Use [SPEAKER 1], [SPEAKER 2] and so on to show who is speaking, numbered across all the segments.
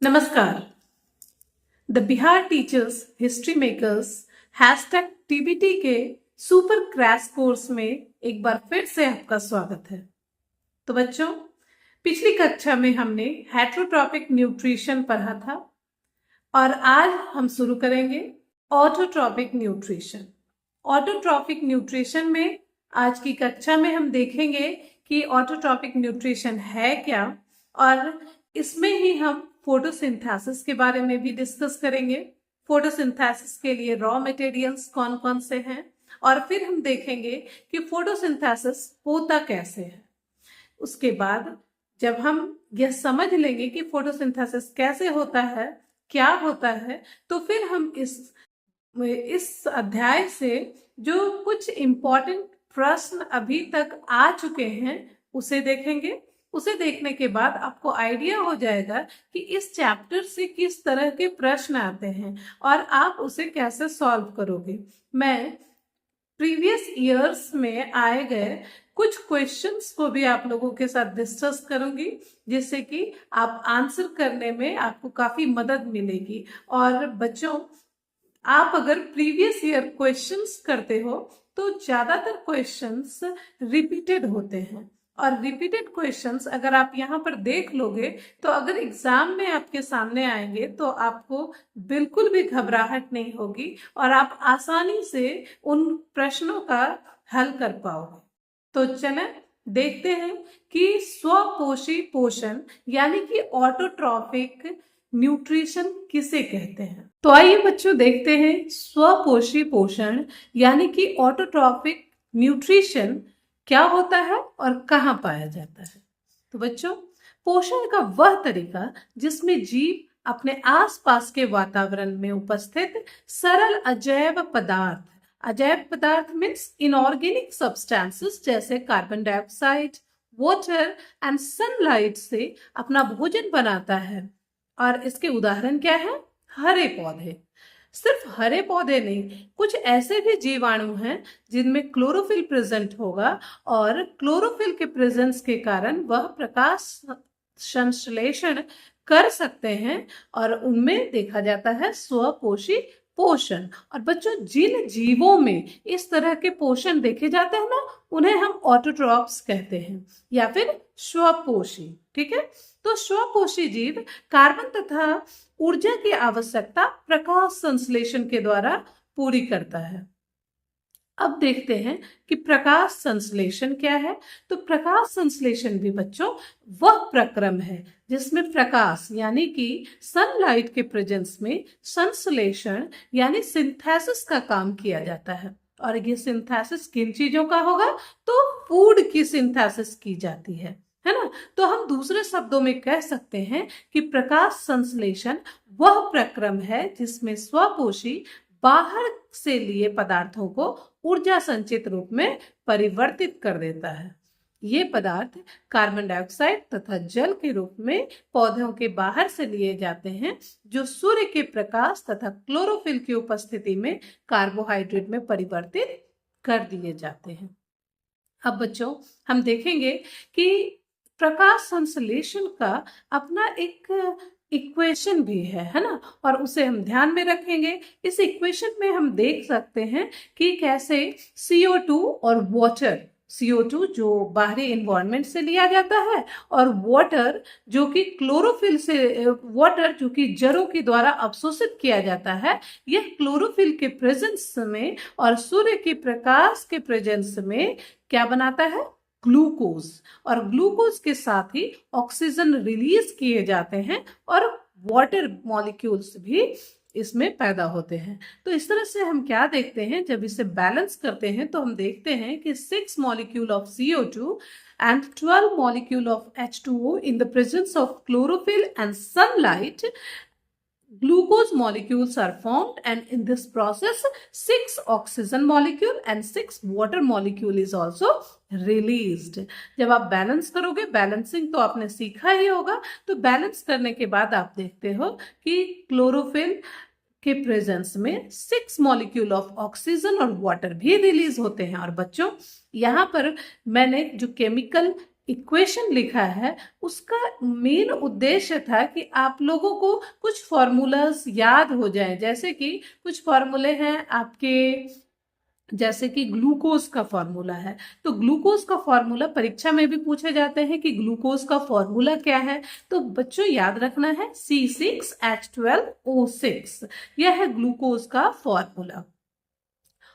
[SPEAKER 1] नमस्कार। The Bihar teachers history makers hashtag TBT के super crash course में एक बार फिर से आपका स्वागत है। तो बच्चों, पिछली कक्षा में हमने हेटरोट्रॉपिक न्यूट्रिशन पढ़ा था और आज हम शुरू करेंगे ऑटोट्रॉपिक न्यूट्रिशन। ऑटोट्रॉपिक न्यूट्रिशन में आज की कक्षा में हम देखेंगे कि ऑटोट्रॉपिक न्यूट्रिशन है क्या, और इसमें ही हम फोटोसिंथेसिस के बारे में भी डिस्कस करेंगे। फोटोसिंथेसिस के लिए रॉ मटेरियल्स कौन कौन से हैं, और फिर हम देखेंगे कि फोटोसिंथेसिस होता कैसे है। उसके बाद जब हम यह समझ लेंगे कि फोटोसिंथेसिस कैसे होता है, क्या होता है, तो फिर हम इस अध्याय से जो कुछ इम्पोर्टेंट प्रश्न अभी तक आ चुके हैं उसे देखेंगे। उसे देखने के बाद आपको आइडिया हो जाएगा कि इस चैप्टर से किस तरह के प्रश्न आते हैं और आप उसे कैसे सॉल्व करोगे। मैं प्रीवियस ईयर्स में आए गए कुछ क्वेश्चंस को भी आप लोगों के साथ डिस्कस करूंगी, जिससे कि आप आंसर करने में आपको काफी मदद मिलेगी। और बच्चों, आप अगर प्रीवियस ईयर क्वेश्चंस करते हो तो ज्यादातर क्वेश्चंस रिपीटेड होते हैं, और रिपीटेड क्वेश्चंस अगर आप यहाँ पर देख लोगे तो अगर एग्जाम में आपके सामने आएंगे तो आपको बिल्कुल भी घबराहट नहीं होगी और आप आसानी से उन प्रश्नों का हल कर पाओगे। तो चलें देखते हैं कि स्वपोषी पोषण यानी कि ऑटोट्रॉपिक न्यूट्रिशन किसे कहते हैं। तो आइए बच्चों देखते हैं स्वपोषी पोषण यानी कि ऑटोट्रॉपिक न्यूट्रिशन क्या होता है और कहाँ पाया जाता है। तो बच्चों, पोषण का वह तरीका जिसमें जीव अपने आसपास के वातावरण में उपस्थित सरल अजैव पदार्थ मीन्स इनऑर्गेनिक सब्सटेंसेस जैसे carbon dioxide, water and sunlight से अपना भोजन बनाता है। और इसके उदाहरण क्या है? हरे पौधे। सिर्फ हरे पौधे नहीं, कुछ ऐसे भी जीवाणु हैं जिनमें क्लोरोफिल प्रेजेंट होगा, और क्लोरोफिल के प्रेजेंस के कारण वह प्रकाश संश्लेषण कर सकते हैं, और उनमें देखा जाता है स्वपोषी पोषण। और बच्चों, जिन जीवों में इस तरह के पोषण देखे जाते हैं ना, उन्हें हम ऑटोट्रॉप्स कहते हैं या फिर स्वपोषी। ठीक है, तो स्वपोषी जीव कार्बन तथा ऊर्जा की आवश्यकता प्रकाश संश्लेषण के द्वारा पूरी करता है। अब देखते हैं कि प्रकाश संश्लेषण क्या है। तो प्रकाश संश्लेषण भी बच्चों वह प्रक्रम है जिसमें प्रकाश यानी कि सनलाइट के प्रेजेंस में संश्लेषण यानी सिंथेसिस का काम किया जाता है। और ये सिंथेसिस किन चीजों का होगा? तो फूड की सिंथेसिस की जाती है ना। तो हम दूसरे शब्दों में कह सकते हैं कि प्रकाश संश्लेषण वह प्रक्रम है जिसमें स्वपोषी बाहर से लिए पदार्थों को ऊर्जा संचित रूप में परिवर्तित कर देता है। ये पदार्थ कार्बन डाइऑक्साइड तथा जल के रूप में पौधों के बाहर से लिए जाते हैं, जो सूर्य के प्रकाश तथा क्लोरोफिल की उपस्थिति में कार्बोहाइड्रेट में परिवर्तित कर दिए जाते हैं। अब बच्चों, हम देखेंगे कि प्रकाश संश्लेषण का अपना एक इक्वेशन भी है ना, और उसे हम ध्यान में रखेंगे। इस इक्वेशन में हम देख सकते हैं कि कैसे CO2 और वाटर, CO2 जो बाहरी एनवायरनमेंट से लिया जाता है, और वाटर जो कि क्लोरोफिल से, वाटर जो कि जड़ों के द्वारा अवशोषित किया जाता है, यह क्लोरोफिल के प्रेजेंस में और सूर्य के प्रकाश के प्रेजेंस में क्या बनाता है? ग्लूकोज। और ग्लूकोज के साथ ही ऑक्सीजन रिलीज किए जाते हैं और वाटर मॉलिक्यूल्स भी इसमें पैदा होते हैं। तो इस तरह से हम क्या देखते हैं, जब इसे बैलेंस करते हैं तो हम देखते हैं कि 6 molecule of CO2 and 12 molecule of H2O in the presence of chlorophyll and sunlight, glucose molecules are formed, and in this process 6 oxygen molecule and 6 water molecule is also released. जब आप balance करोगे, balancing तो आपने सीखा ही होगा, तो balance करने के बाद आप देखते हो कि क्लोरोफिल के प्रेजेंस में 6 मॉलिक्यूल ऑफ ऑक्सीजन और वाटर भी रिलीज होते हैं। और बच्चों, यहाँ पर मैंने जो केमिकल इक्वेशन लिखा है उसका मेन उद्देश्य था कि आप लोगों को कुछ फॉर्मूलाज याद हो जाएं, जैसे कि कुछ फॉर्मूले हैं आपके, जैसे कि ग्लूकोज का फॉर्मूला है। तो ग्लूकोज का फॉर्मूला परीक्षा में भी पूछे जाते हैं कि ग्लूकोज का फॉर्मूला क्या है। तो बच्चों याद रखना है C6H12O6, यह है ग्लूकोज का फॉर्मूला।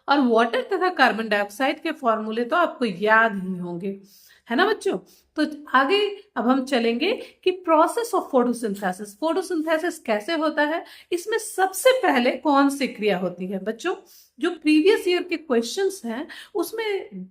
[SPEAKER 1] और वाटर तथा कार्बन डाइऑक्साइड के फॉर्मूले तो आपको याद ही होंगे, है ना बच्चों। तो आगे अब हम चलेंगे कि प्रोसेस ऑफ फोटोसिंथेसिस, फोटोसिंथेसिस कैसे होता है, इसमें सबसे पहले कौन सी क्रिया होती है। बच्चों जो प्रीवियस ईयर के क्वेश्चंस हैं उसमें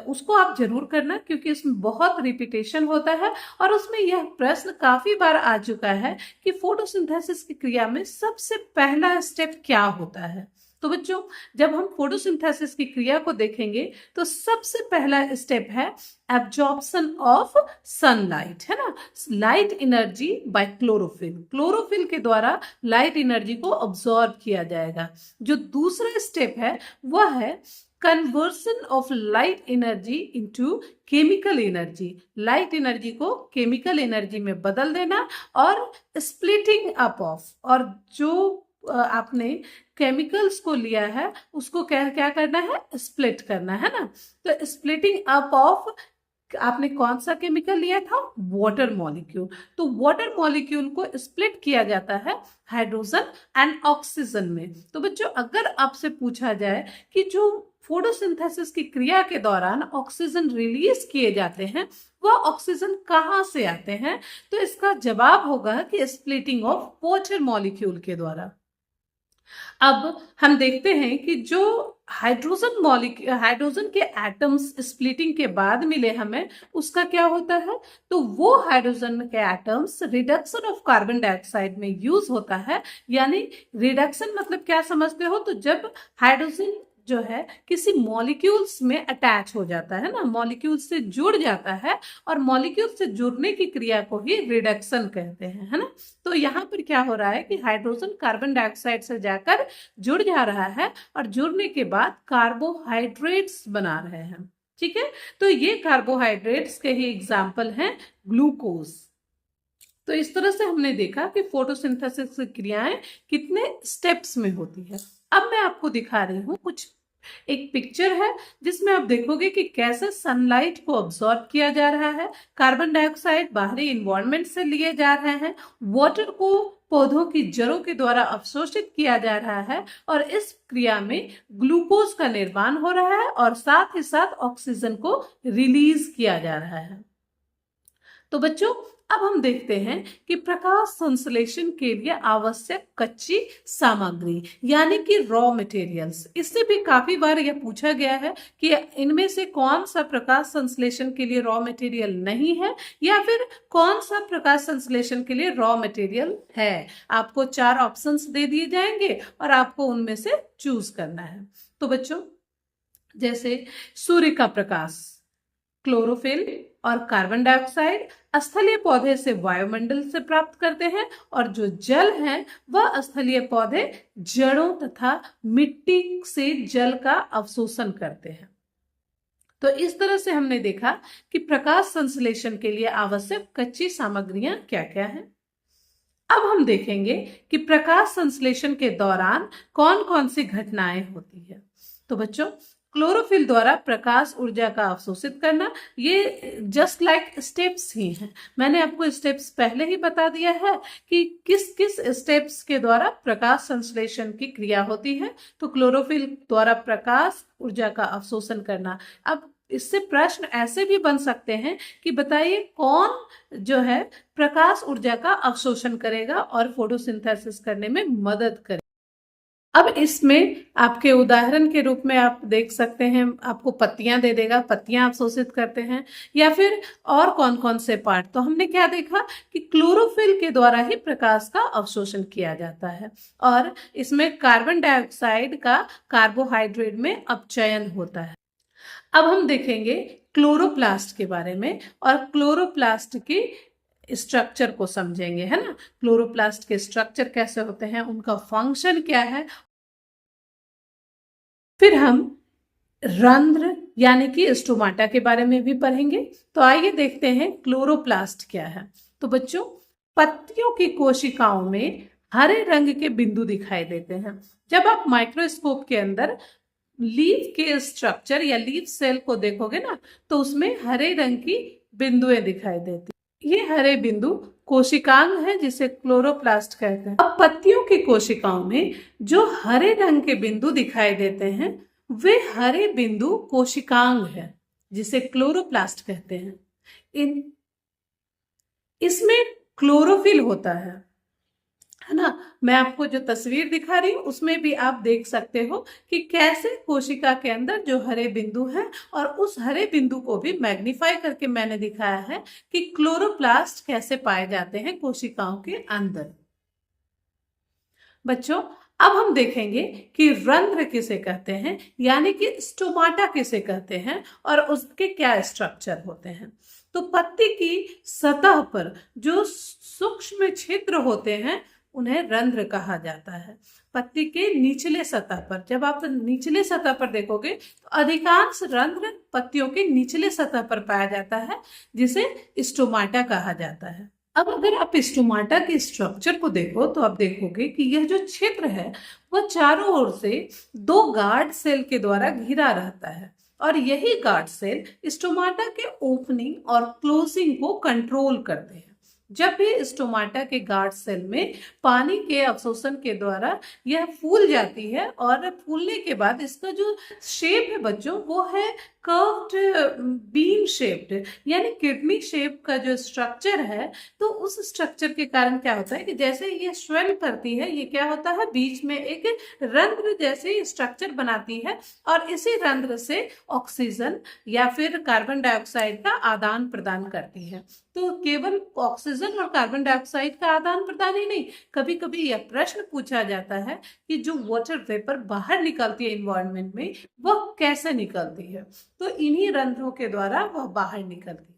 [SPEAKER 1] उसको आप जरूर करना, क्योंकि इसमें बहुत रिपीटेशन होता है और उसमें यह प्रश्न काफी बार आ चुका है कि फोटोसिंथेसिस की क्रिया में सबसे पहला स्टेप क्या होता है। तो बच्चों जब हम फोटोसिंथेसिस की क्रिया को देखेंगे तो सबसे पहला स्टेप है एब्जॉर्प्शन ऑफ सनलाइट, है ना, light energy by chlorophyll. Chlorophyll के द्वारा लाइट एनर्जी को अब्सॉर्ब किया जाएगा। जो दूसरा स्टेप है वह है conversion of light energy into chemical energy, light energy को केमिकल एनर्जी में बदल देना और स्प्लिटिंग अप ऑफ, और जो आपने केमिकल्स को लिया है उसको क्या क्या करना है, स्प्लिट करना है ना। तो स्प्लिटिंग अप ऑफ, आपने कौन सा केमिकल लिया था, वाटर मॉलिक्यूल। तो वाटर मॉलिक्यूल को स्प्लिट किया जाता है हाइड्रोजन एंड ऑक्सीजन में। तो बच्चों अगर आपसे पूछा जाए कि जो फोटोसिंथेसिस की क्रिया के दौरान ऑक्सीजन रिलीज किए जाते हैं वह ऑक्सीजन कहाँ से आते हैं, तो इसका जवाब होगा कि स्प्लिटिंग ऑफ वाटर मॉलिक्यूल के द्वारा। अब हम देखते हैं कि जो हाइड्रोजन के एटम्स स्प्लिटिंग के बाद मिले हमें, उसका क्या होता है, तो वो हाइड्रोजन के atoms reduction of carbon dioxide में यूज होता है। यानी रिडक्शन मतलब क्या समझते हो, तो जब हाइड्रोजन जो है किसी मॉलिक्यूल्स में अटैच हो जाता है ना, मॉलिक्यूल से जुड़ जाता है, और मॉलिक्यूल से जुड़ने की क्रिया को ही रिडक्शन कहते हैं, है ना। तो यहाँ पर क्या हो रहा है कि हाइड्रोजन कार्बन डाइऑक्साइड से जाकर जुड़ जा रहा है और जुड़ने के बाद कार्बोहाइड्रेट्स बना रहे हैं, ठीक है। तो ये कार्बोहाइड्रेट्स के ही एग्जाम्पल हैं ग्लूकोज। तो इस तरह से हमने देखा कि फोटोसिंथेसिस की क्रियाएं कितने स्टेप्स में होती है। अब मैं आपको दिखा रही हूँ कुछ, एक पिक्चर है जिसमें आप देखोगे कि कैसे सनलाइट को अब्सॉर्ब किया जा रहा है, कार्बन डाइऑक्साइड बाहरी इन्वायरमेंट से लिए जा रहे हैं, वाटर को पौधों की जड़ों के द्वारा अवशोषित किया जा रहा है, और इस क्रिया में ग्लूकोज का निर्माण हो रहा है और साथ ही साथ ऑक्सीजन को रिलीज किया जा रहा है। तो बच्चों अब हम देखते हैं कि प्रकाश संश्लेषण के लिए आवश्यक कच्ची सामग्री यानी कि रॉ मटेरियल्स, इससे भी काफी बार यह पूछा गया है कि इनमें से कौन सा प्रकाश संश्लेषण के लिए रॉ मटेरियल नहीं है या फिर कौन सा प्रकाश संश्लेषण के लिए रॉ मटेरियल है। आपको 4 ऑप्शंस दे दिए जाएंगे और आपको उनमें से चूज करना है। तो बच्चों जैसे सूर्य का प्रकाश, क्लोरोफिल और कार्बन डाइऑक्साइड स्थलीय पौधे से वायुमंडल से प्राप्त करते हैं, और जो जल है वह स्थलीय पौधे जड़ों तथा मिट्टी से जल का अवशोषण करते हैं। तो इस तरह से हमने देखा कि प्रकाश संश्लेषण के लिए आवश्यक कच्ची सामग्रियां क्या क्या हैं। अब हम देखेंगे कि प्रकाश संश्लेषण के दौरान कौन कौन सी घटनाएं होती है। तो बच्चों क्लोरोफिल द्वारा प्रकाश ऊर्जा का अवशोषित करना, ये जस्ट लाइक स्टेप्स ही हैं। मैंने आपको स्टेप्स पहले ही बता दिया है कि किस किस स्टेप्स के द्वारा प्रकाश संश्लेषण की क्रिया होती है। तो क्लोरोफिल द्वारा प्रकाश ऊर्जा का अवशोषण करना। अब इससे प्रश्न ऐसे भी बन सकते हैं कि बताइए कौन जो है प्रकाश ऊर्जा का अवशोषण करेगा और फोटोसिंथेसिस करने में मदद करेगा। अब इसमें आपके उदाहरण के रूप में आप देख सकते हैं, आपको पत्तियां दे देगा, पत्तियां अवशोषित करते हैं, या फिर और कौन कौन से पार्ट। तो हमने क्या देखा कि क्लोरोफिल के द्वारा ही प्रकाश का अवशोषण किया जाता है, और इसमें कार्बन डाइऑक्साइड का कार्बोहाइड्रेट में अपचयन होता है। अब हम देखेंगे क्लोरोप्लास्ट के बारे में, और क्लोरोप्लास्ट की स्ट्रक्चर को समझेंगे, है ना। क्लोरोप्लास्ट के स्ट्रक्चर कैसे होते हैं, उनका फंक्शन क्या है, फिर हम रंध्र यानी कि स्टोमाटा के बारे में भी पढ़ेंगे। तो आइए देखते हैं क्लोरोप्लास्ट क्या है। तो बच्चों, पत्तियों की कोशिकाओं में हरे रंग के बिंदु दिखाई देते हैं। जब आप माइक्रोस्कोप के अंदर लीफ के स्ट्रक्चर या लीफ सेल को देखोगे ना, तो उसमें हरे रंग की बिंदुएं दिखाई देती। ये हरे बिंदु कोशिकांग है जिसे क्लोरोप्लास्ट कहते हैं। अब पत्तियों की कोशिकाओं में जो हरे रंग के बिंदु दिखाई देते हैं वे हरे बिंदु कोशिकांग है जिसे क्लोरोप्लास्ट कहते हैं। इन इसमें क्लोरोफिल होता है ना। मैं आपको जो तस्वीर दिखा रही हूँ उसमें भी आप देख सकते हो कि कैसे कोशिका के अंदर जो हरे बिंदु हैं, और उस हरे बिंदु को भी मैग्नीफाई करके मैंने दिखाया है कि क्लोरोप्लास्ट कैसे पाए जाते हैं कोशिकाओं के अंदर। बच्चों, अब हम देखेंगे कि रंध्र किसे कहते हैं, यानी कि स्टोमाटा किसे कहते हैं और उसके क्या स्ट्रक्चर होते हैं। तो पत्ती की सतह पर जो सूक्ष्म छिद्र होते हैं उन्हें रंध्र कहा जाता है। पत्ती के निचले सतह पर, जब आप निचले सतह पर देखोगे तो अधिकांश रंध्र पत्तियों के निचले सतह पर पाया जाता है जिसे स्टोमाटा कहा जाता है। अब अगर आप स्टोमाटा के स्ट्रक्चर को देखो तो आप देखोगे कि यह जो क्षेत्र है वह चारों ओर से दो गार्ड सेल के द्वारा घिरा रहता है, और यही गार्ड सेल स्टोमाटा के ओपनिंग और क्लोजिंग को कंट्रोल करते हैं। जब भी स्टोमाटा के गार्ड सेल में पानी के अवशोषण के द्वारा यह फूल जाती है, और फूलने के बाद इसका जो शेप है बच्चों वो है कर्व्ड बीन शेप्ड, यानी किडनी शेप का जो स्ट्रक्चर है। तो उस स्ट्रक्चर के कारण क्या होता है कि जैसे ये स्वेल करती है, ये क्या होता है बीच में एक रंध्र जैसे स्ट्रक्चर बनाती है, और इसी रंध्र से ऑक्सीजन या फिर कार्बन डाइऑक्साइड का आदान प्रदान करती है। तो केवल ऑक्सीजन और कार्बन डाइऑक्साइड का आदान प्रदान ही नहीं, कभी कभी यह प्रश्न पूछा जाता है कि जो वाटर वेपर बाहर निकलती है एनवायरनमेंट में वह कैसे निकलती है। तो इन्हीं रंध्रों के द्वारा वह बाहर निकलती है।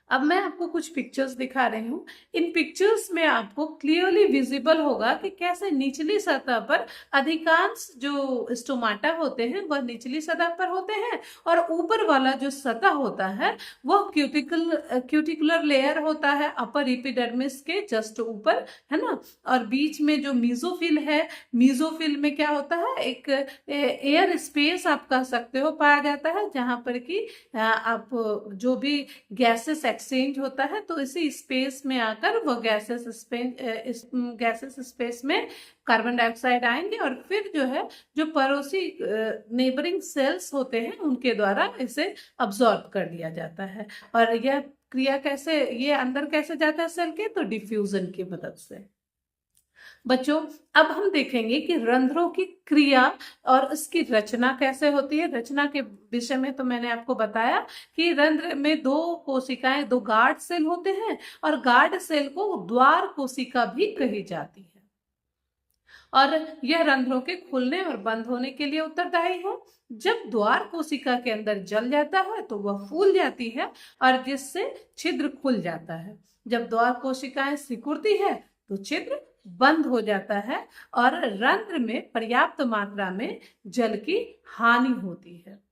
[SPEAKER 1] अब मैं आपको कुछ पिक्चर्स दिखा रही हूँ। इन पिक्चर्स में आपको क्लियरली विजिबल होगा कि कैसे निचली सतह पर अधिकांश जो स्टोमाटा होते हैं वह निचली सतह पर होते हैं, और ऊपर वाला जो सतह होता है वह क्यूटिकुलर लेयर होता है अपर एपिडर्मिस के जस्ट ऊपर, है ना। और बीच में जो मीजोफिल है, मीजोफिल में क्या होता है एक एयर स्पेस आप कह सकते हो पाया जाता है, जहां पर कि आप जो भी गैसेस एक्सचेंज होता है तो इसी स्पेस में आकर वह गैसेस स्पेस में कार्बन डाइऑक्साइड आएंगे, और फिर जो है जो पड़ोसी नेबरिंग सेल्स होते हैं उनके द्वारा इसे अब्सॉर्ब कर लिया जाता है। और यह क्रिया कैसे, ये अंदर कैसे जाता है सेल के, तो डिफ्यूजन की मदद से। बच्चों, अब हम देखेंगे कि रंध्रों की क्रिया और उसकी रचना कैसे होती है। रचना के विषय में तो मैंने आपको बताया कि रंध्र में दो कोशिकाएं, दो गार्ड सेल होते हैं, और गार्ड सेल को द्वार कोशिका भी कही जाती है, और यह रंध्रों के खुलने और बंद होने के लिए उत्तरदायी है। जब द्वार कोशिका के अंदर जल जाता है तो वह फूल जाती है, और जिससे छिद्र खुल जाता है। जब द्वार कोशिकाएं सिकुड़ती है तो छिद्र बंद हो जाता है, और रंध्र में पर्याप्त मात्रा में जल की हानि होती है।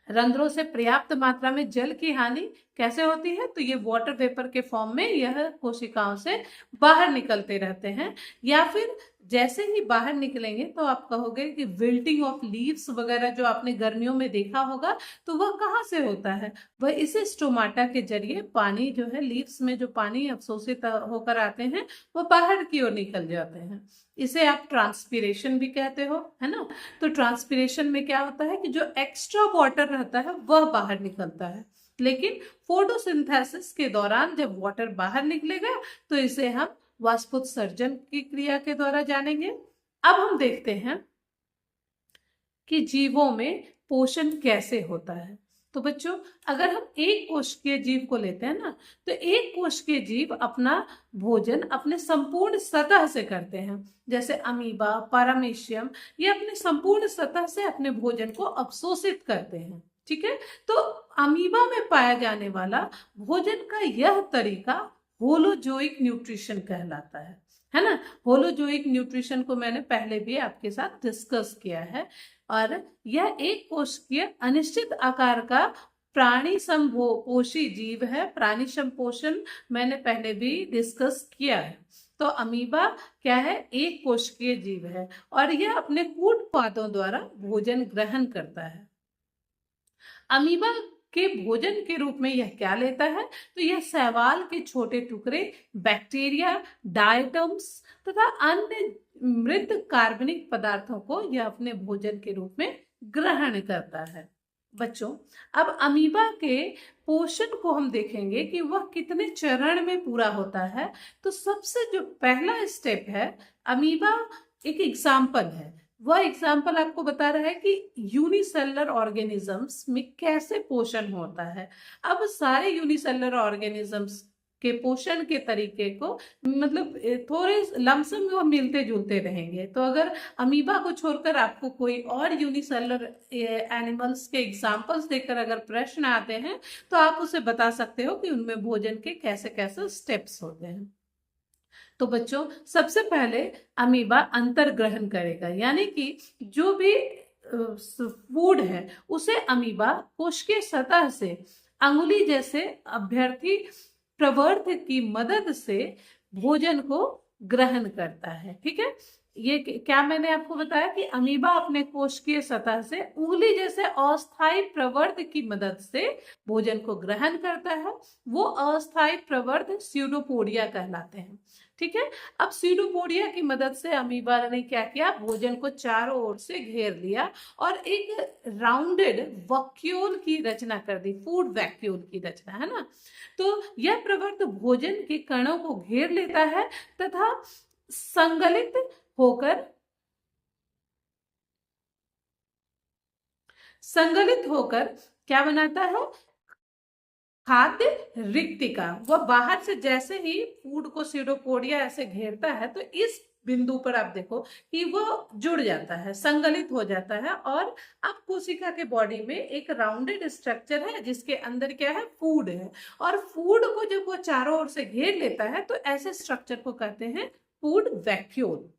[SPEAKER 1] रंध्रों से पर्याप्त मात्रा में जल की हानि कैसे होती है, तो ये वाटर वेपर के फॉर्म में यह कोशिकाओं से बाहर निकलते रहते हैं, या फिर जैसे ही बाहर निकलेंगे तो आप कहोगे कि विल्टिंग ऑफ लीव्स वगैरह जो आपने गर्मियों में देखा होगा, तो वह कहाँ से होता है, वह इसी स्टोमाटा के जरिए पानी जो है लीव्स में जो पानी अवशोषित होकर आते हैं वह बाहर की ओर निकल जाते हैं। इसे आप ट्रांसपीरेशन भी कहते हो, है ना। तो ट्रांसपीरेशन में क्या होता है कि जो एक्स्ट्रा वाटर रहता है वह बाहर निकलता है, लेकिन फोटोसिंथेसिस के दौरान जब वाटर बाहर निकलेगा तो इसे हम वाष्पोत्सर्जन की क्रिया के द्वारा जानेंगे। अब हम देखते हैं कि जीवों में पोषण कैसे होता है। तो बच्चों, अगर हम एक कोशिकीय जीव को लेते हैं ना, तो एक कोशिकीय जीव अपना भोजन अपने संपूर्ण सतह से करते हैं। जैसे अमीबा, पारामीशियम, ये अपने संपूर्ण सतह से अपने भोजन को अवशोषित करते हैं। ठीक है। तो अमीबा में पाया जाने वाला भोजन का यह तरीका होलोजोइक न्यूट्रिशन कहलाता है ना। होलोजोइक न्यूट्रिशन को मैंने पहले भी आपके साथ डिस्कस किया है। और यह एक कोशिकीय अनिश्चित आकार का प्राणी संपोषी जीव है। प्राणी संपोषण मैंने पहले भी डिस्कस किया है। तो अमीबा क्या है, एक कोशिकीय जीव है और यह अपने कूट पादों द्वारा भोजन ग्रहण करता है। अमीबा के भोजन के रूप में यह क्या लेता है, तो यह शैवाल के छोटे टुकड़े, बैक्टीरिया, डायटम्स तथा अन्य मृत कार्बनिक पदार्थों को यह अपने भोजन के रूप में ग्रहण करता है। बच्चों, अब अमीबा के पोषण को हम देखेंगे कि वह कितने चरण में पूरा होता है। तो सबसे जो पहला स्टेप है, अमीबा एक एग्जाम्पल है। वह एग्जाम्पल आपको बता रहा है कि यूनिसेलुलर ऑर्गेनिजम्स में कैसे पोषण होता है। अब सारे यूनिसेलुलर ऑर्गेनिजम्स के पोषण के तरीके को मतलब थोड़े लमसम में वो मिलते जुलते रहेंगे। तो अगर अमीबा को छोड़कर आपको कोई और यूनिसेलुलर एनिमल्स के एग्जाम्पल्स देकर अगर प्रश्न आते हैं तो आप उसे बता सकते हो कि उनमें भोजन के कैसे कैसे स्टेप्स होते हैं। तो बच्चों, सबसे पहले अमीबा अंतर ग्रहण करेगा, यानी कि जो भी फूड है उसे अमीबा कोशिकीय सतह से अंगुली जैसे अभ्यर्थी प्रवर्त की मदद से भोजन को ग्रहण करता है। ठीक है, ये क्या मैंने आपको बताया कि अमीबा अपने कोशिकीय सतह से उंगली जैसे अस्थायी प्रवर्त की मदद से भोजन को ग्रहण करता है। वो अस्थायी प्रवर्त स्यूडोपोडिया कहलाते हैं। ठीक है, अब स्यूडोपोडिया की मदद से अमीबा ने क्या किया, भोजन को चारों ओर से घेर लिया और एक राउंडेड वैक्यूल की रचना कर दी, फूड वैक्यूल की रचना, है ना। तो यह प्रवर्त भोजन के कणों को घेर लेता है तथा संगलित होकर क्या बनाता है, खाद्य रिक्तिका। वह बाहर से जैसे ही फूड को स्यूडोपोडिया ऐसे घेरता है तो इस बिंदु पर आप देखो कि वो जुड़ जाता है, संगलित हो जाता है और अब कोशिका के बॉडी में एक राउंडेड स्ट्रक्चर है जिसके अंदर क्या है, फूड है। और फूड को जब वो चारों ओर से घेर लेता है तो ऐसे स्ट्रक्चर को कहते हैं फूड वैक्यूल।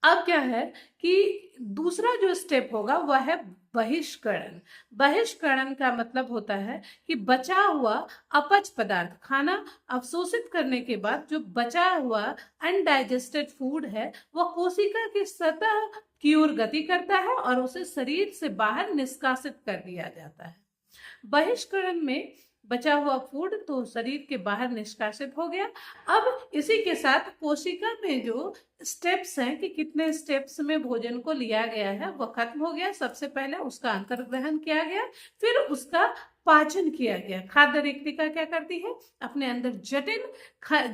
[SPEAKER 1] अब क्या है कि दूसरा जो स्टेप होगा वह है बहिष्करण। बहिष्करण का मतलब होता है कि बचा हुआ अपच पदार्थ, खाना अवशोषित करने के बाद जो बचा हुआ अनडाइजेस्टेड फूड है वह कोशिका की सतह की ओर गति करता है और उसे शरीर से बाहर निष्कासित कर दिया जाता है। बहिष्करण में बचा हुआ फूड तो शरीर के बाहर निष्कासित हो गया। अब इसी के साथ कोशिका में जो स्टेप्स हैं कि कितने स्टेप्स में भोजन को लिया गया है वह खत्म हो गया। सबसे पहले उसका अंतर्ग्रहण किया गया, फिर उसका पाचन किया गया। खाद्य रिक्तिका क्या करती है, अपने अंदर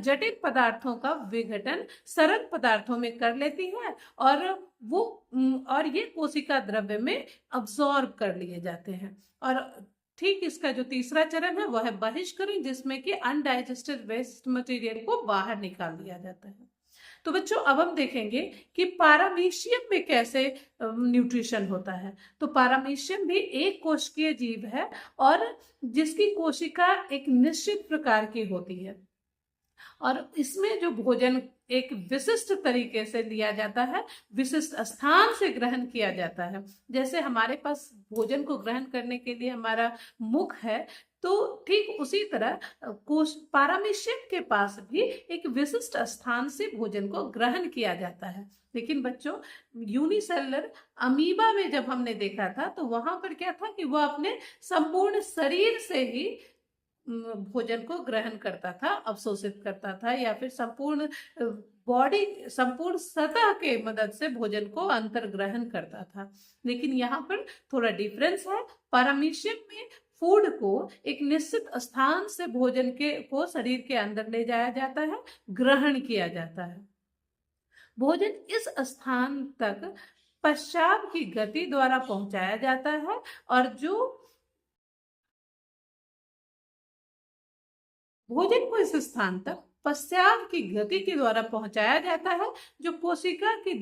[SPEAKER 1] जटिल पदार्थों का विघटन सरल पदार्थों में कर लेती है और ये कोशिका द्रव्य में अब्सॉर्ब कर लिए जाते हैं। और ठीक इसका जो तीसरा चरण है वह है बहिष्करण, जिसमें कि अनडाइजेस्टेड वेस्ट मटेरियल को बाहर निकाल दिया जाता है। तो बच्चों, अब हम देखेंगे कि पारामीशियम में कैसे न्यूट्रिशन होता है। तो पारामीशियम भी एक कोशिकीय जीव है और जिसकी कोशिका एक निश्चित प्रकार की होती है और इसमें जो भोजन एक विशिष्ट तरीके से लिया जाता है, विशिष्ट स्थान से ग्रहण किया जाता है। जैसे हमारे पास भोजन को ग्रहण करने के लिए हमारा मुख है, तो ठीक उसी तरह पारामीशियम के पास भी एक विशिष्ट स्थान से भोजन को ग्रहण किया जाता है। लेकिन बच्चों, यूनिसेलुलर अमीबा में जब हमने देखा था तो वहां पर क्या था कि वह अपने संपूर्ण शरीर से ही भोजन को ग्रहण करता था, अवशोषित करता था, या फिर संपूर्ण बॉडी, संपूर्ण सतह के मदद से भोजन को अंतर ग्रहण करता था। लेकिन यहाँ पर थोड़ा डिफरेंस है। पारामीशियम में फूड को एक निश्चित स्थान से भोजन को शरीर के अंदर ले जाया जाता है, ग्रहण किया जाता है। भोजन इस स्थान तक पश्चात की गति द्वारा पहुंचाया जाता है और जो भोजन को इस स्थान तक पश्चात की गति के द्वारा पहुंचाया जाता है जो कोशिका की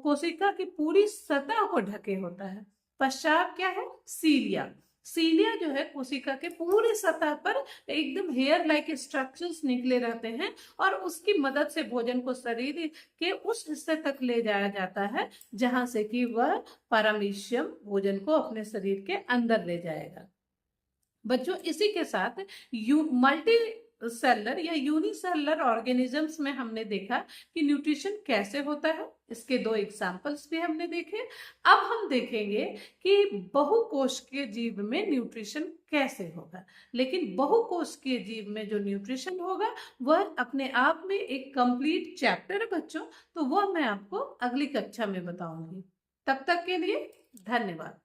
[SPEAKER 1] कोशिका की पूरी सतह को ढके होता है। पश्चात क्या है, सीलिया। सीलिया जो है कोशिका के पूरी सतह पर एकदम हेयर लाइक स्ट्रक्चर्स निकले रहते हैं और उसकी मदद से भोजन को शरीर के उस हिस्से तक ले जाया जाता है जहां से कि वह पारामीशियम भोजन को अपने शरीर के अंदर ले जाएगा। बच्चों इसी के साथ मल्टी सेलर या यूनिसेलर ऑर्गेनिजम्स में हमने देखा कि न्यूट्रिशन कैसे होता है, इसके दो एग्जांपल्स भी हमने देखे। अब हम देखेंगे कि बहुकोशिकीय जीव में न्यूट्रिशन कैसे होगा। लेकिन बहुकोशिकीय जीव में जो न्यूट्रिशन होगा वह अपने आप में एक कंप्लीट चैप्टर है बच्चों, तो वह मैं आपको अगली कक्षा में बताऊंगी। तब तक के लिए धन्यवाद।